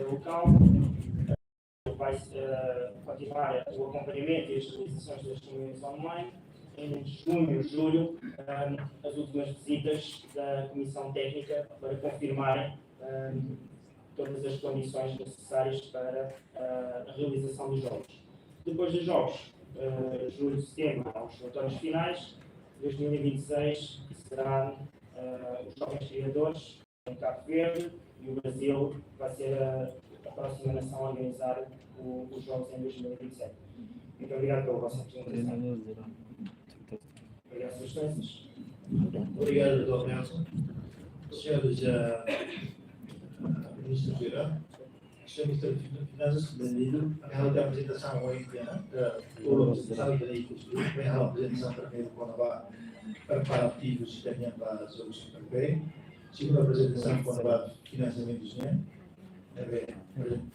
local, vai continuar o acompanhamento e as realizações das reuniões online. Em junho, julho, as últimas visitas da Comissão Técnica para confirmarem todas as condições necessárias para a realização dos jogos. Depois dos jogos, julho e setembro, aos relatórios finais. 2026 serão os Jovens Criadores em Cabo Verde e o Brasil vai ser a próxima nação a organizar os jogos em 2027. Muito obrigado pela vossa apresentação. Obrigado, Sr. Excelências. Obrigado, Dr. Nelson. Senhores Ministro Vieira, Sr. Ministro de Finanças, bem-vindo. A da apresentação hoje, toda a apresentação da Ecosistema, vem a apresentação primeiro quando vai preparativos também para a solução também. Segunda apresentação quando vai financiamentos, né?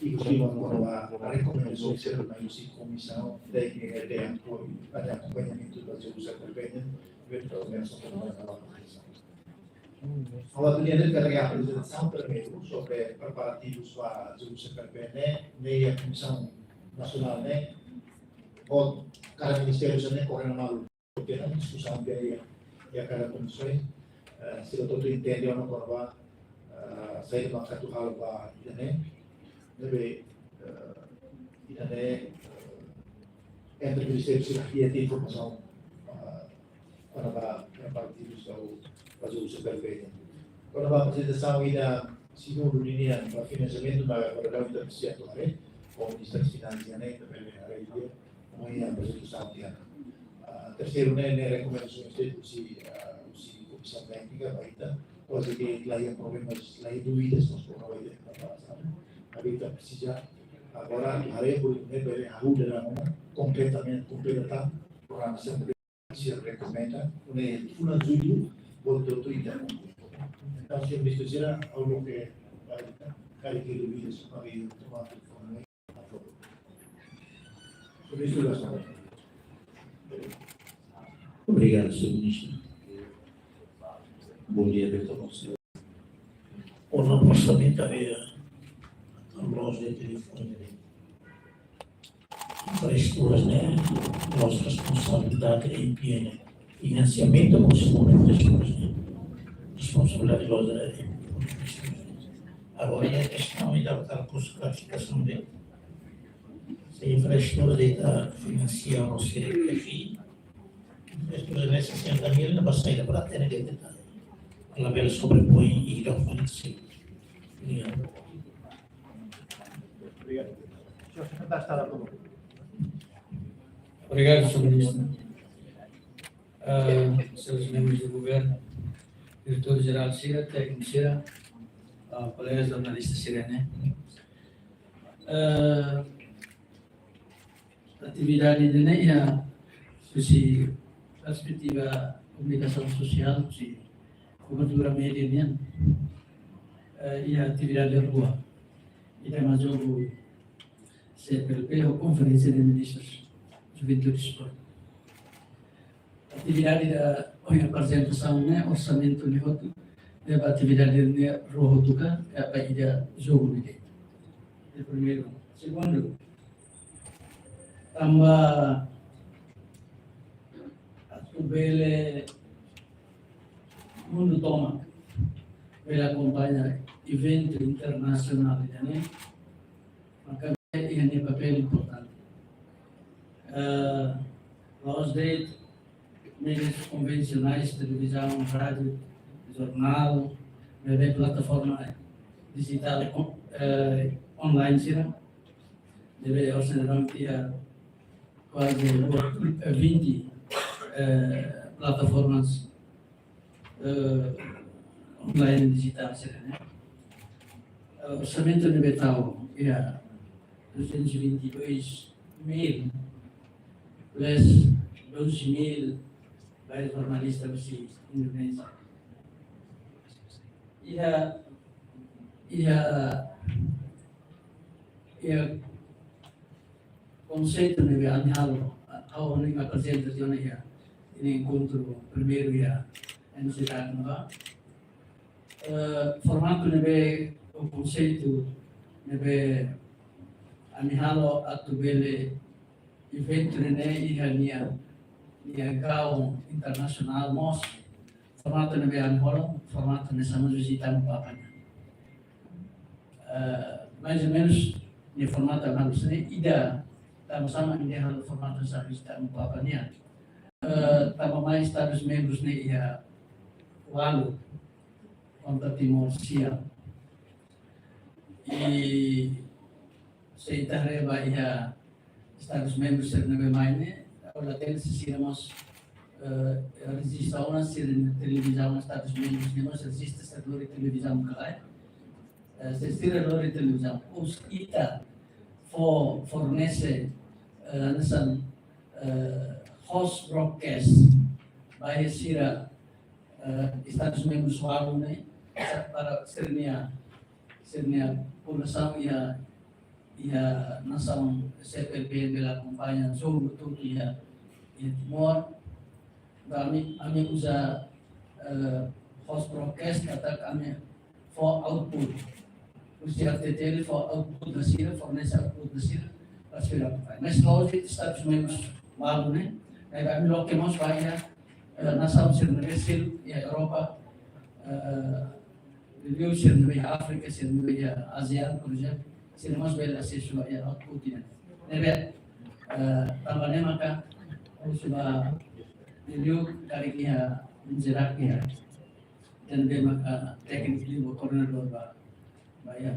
Ecosistema quando vai recomendações ser uma comissão técnica de apoio para acompanhamento da solução também, eventualmente sobre a apresentação. Agora, podemos ter a apresentação primeiro sobre preparativos para a solução PPN, nem a Comissão Nacional, né? Ou cada Ministério já nem correndo mal, porque a discussão que aí a cada comissões, se o doutor entende ou não, quando vai sair do mercado para a IDANE, deve IDANE entre o Ministério se requer ter informação para preparativos para a solução perfeita. Quando a apresentação ainda segundo linha para financiamento da Ordem de Setor, com o Ministério das Finanças, também a apresentação de terceiro, recomendações de comissão técnica, coisa que lá há problemas, lá há dúvidas, nós podemos ver a vida precisa agora a ajuda completamente completar o programa sempre se recomenda uma ajuda por todo interno. Então, se Ministro Vieira, algo que vai ter dúvidas para ir tomar telefone a favor. Ministro da Saúde. Obrigado, Sr. Ministro. Bom dia a todos. O nosso orçamento havia a loja de telefone. Infraestruturas, né? Nossa responsabilidade em PN. Financiamento corresponde às pessoas, né? Responsabilidade de loja de agora a questão é da classificação dele. Se a infraestrutura está financiando o CFI, infraestrutura de 60 mil, não vai sair para ter aquele detalhe. Ela vai sobrepõe e dá um fornecimento. Obrigado. Obrigado. Senhor Secretário, está lá. Obrigado, Sr. Ministro. Senhores membros do Governo, Diretor-Geral CIRA, técnico CIRA, colegas jornalistas CIRA, a atividade de NEA, se perspectiva comunicação social, se cobertura média, e a atividade de rua. E tem mais jogo CPLP, ou Conferência de Ministros Juventude e Esporte. A atividade da apresentação, orçamento de roto, a atividade de Rohotuka, é a paida jogo de dentro. É primeiro. Segundo, também a tubele mundo toma, ela acompanha evento internacional, né? Mas é um papel importante. Nós meios convencionais, televisão, rádio, jornal, plataforma digital online, deve orçamentar quase 20 plataformas online digitais. O orçamento de Betal é 222 mil, plus 12 mil vários jornalistas de Indonésia. E o conceito de anual, a única apresentação é o encontro primeiro no cidade nova. Formato de o conceito nebe anihalo atu bele evento ne ihania gao internasional mos formato nebe aniholo formato ne sama jusitan papanya mais ou menos ni formato harus ne ida sama-sama ini hal formato sa jusitan papanya tama mais Estados membros ne ia lalu contra Timor Siam e se tareba ia Estados membros ser nebe maine olha tem se siramos resista una ser televisão Estados membros ne mas resiste ser lori televisão kalai se ser lori televisão os ita fornece nasan host broadcast by sira Estados membros lalu ne para sernia população ia nação CPP pela companhia Zoom tudo ia Timor kami usa host broadcast kata kami for output usia TTL for output da sira fornece output da sira para mas kalau di Estados membros lalu ne kami loke mas bahaya nação sirnesil ya Eropa Beliau sirnui Afrika, sirnui ASEAN, por exemplo, sirnui bela sesuatu yang outputnya. Nebe, tambahnya maka sudah beliau dari kia menjerak kia dan dia maka teknik beliau koordinator bayar.